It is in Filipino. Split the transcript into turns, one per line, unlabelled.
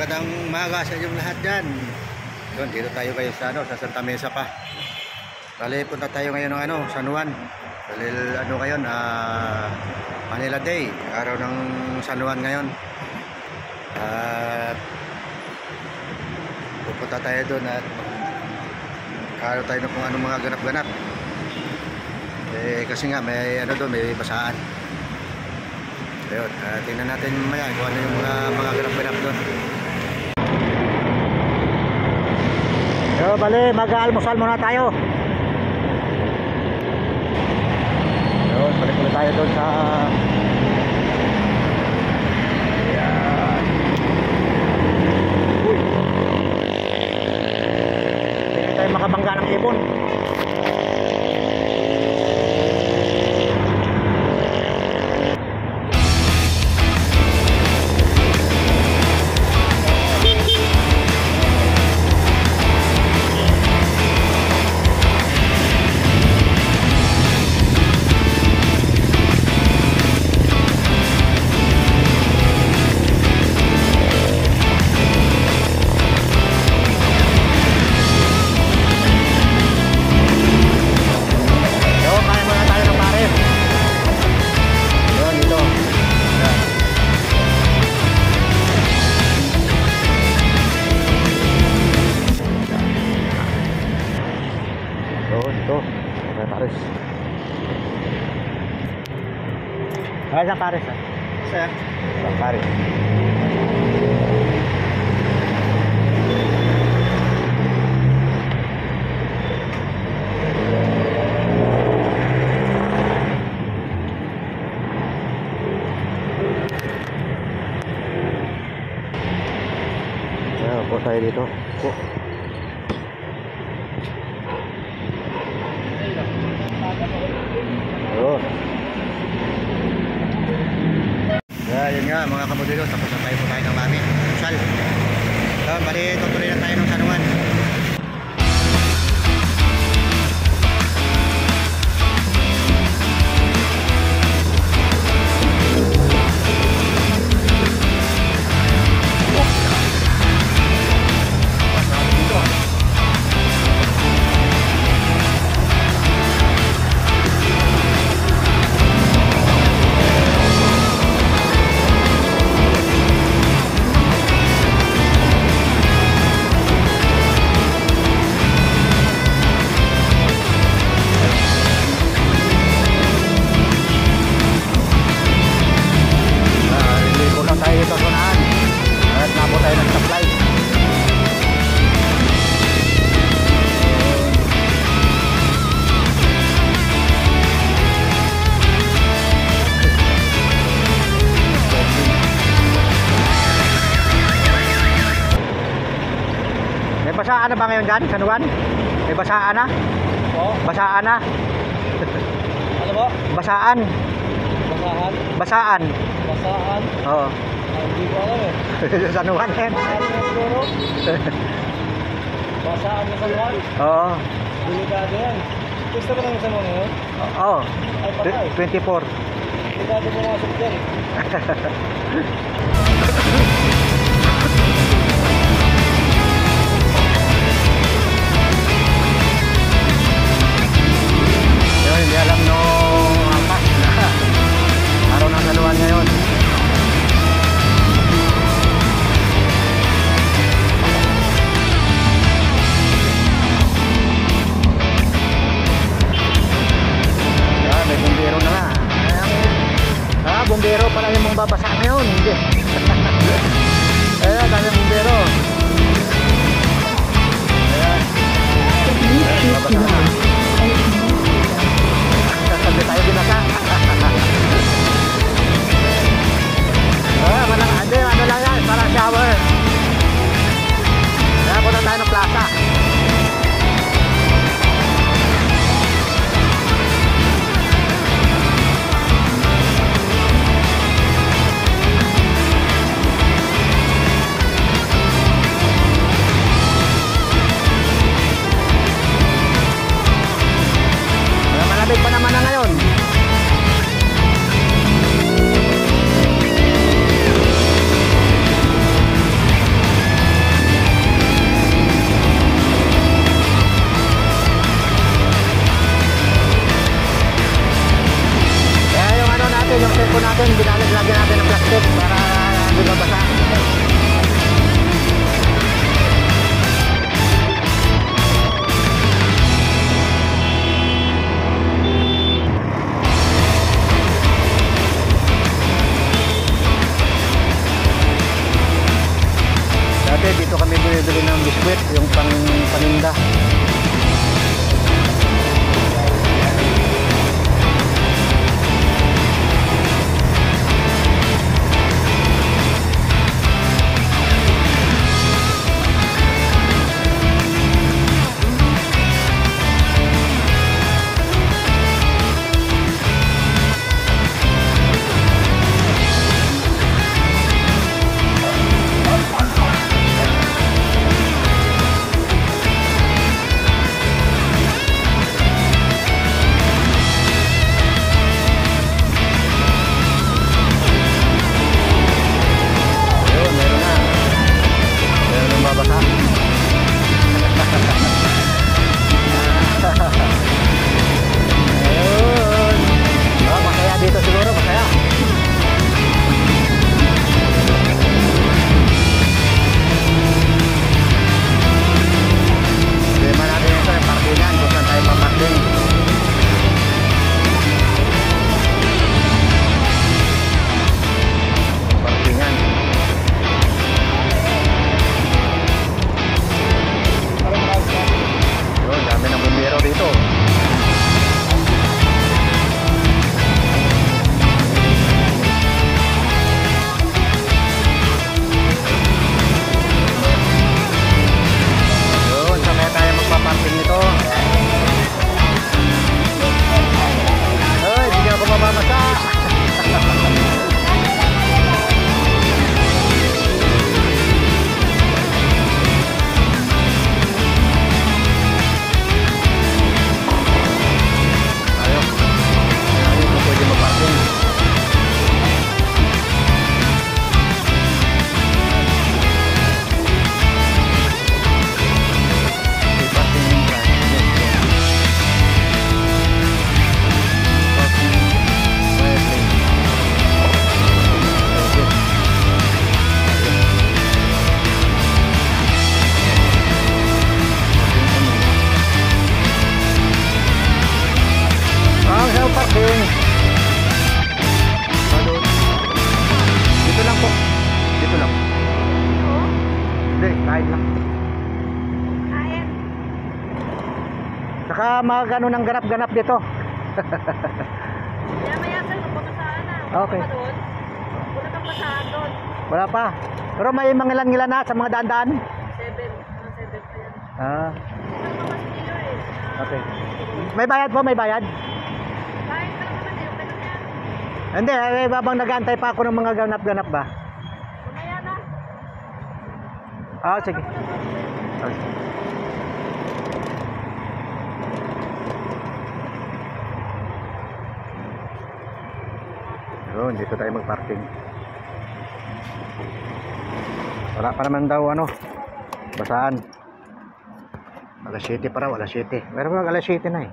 magandang umaga sa inyong lahat dyan. Yun, dito tayo kayo sa, sa Santa Mesa pa. Bali, punta tayo ngayon ng San Juan. Dahil ngayon, Manila Day, araw ng San Juan ngayon. At pupunta tayo doon at karo tayo ng kung anong mga ganap-ganap. Kasi nga may doon, may basaan. Ayun, tingnan natin mamaya kung ano yung mga ganap-ganap doon. So, bali, mag-almusal muna tayo. Ayun, balik muna tayo doon sa ayan. Uy, hindi tayo makabangga ng ibon. Isang pares Sir? Isang pares. Upo tayo dito. Upo. Oh. Yun nga mga kabudilo, tapos na tayo po tayo ng mami Sal. Bali, tutuloy na tayo ng San Juan. Basaan na ba ngayon dyan, San Juan? May basaan na? Oo. Basaan na? Ano ba? Basaan. Basaan? Basaan. Basaan? Oo. Hindi ko alam eh. San Juan eh. Basaan na San Juan? Oo. Delikado yan. Gusto ba ng San Juan ngayon? Oo. Ay patay. 24. Delikado mo masok dyan. Hindi alam no angkas na araw ng San Juan ngayon. May bumbero na nga. Bumbero pala yung mga babasa ngayon. Hindi. Dami bumbero. Babasa na. Sabi tayo binasa. Ano lang yan, parang shower. Kaya punta tayo ng plaza. Hindi mabasa. Dati dito kami bumibili ng biskwit, yung paninda. Dito lang po. Dito lang. Hindi, kahit lang.
Kain.
Saka magano ng ganap-ganap dito.
Kaya maya sa'yo, pumasaan na.
Okay.
Wala kang pasaan doon.
Wala pa. Pero may mangilan-ngilan na sa mga daan-daan.
7. Mga 7 pa yan.
Ah,
Ito mga kilo eh.
okay. May bayad po, may bayad.
Kain ka lang naman eh. Okay lang yan.
Hindi, babang nag-aantay pa ako ng mga ganap-ganap ba?
Mamaya na.
Ah, sige. Okay. Yun, dito tayo mag-parking. Wala pa naman daw ano, basaan. Alas 7 pa raw, alas 7. Meron ba alas 7 na eh.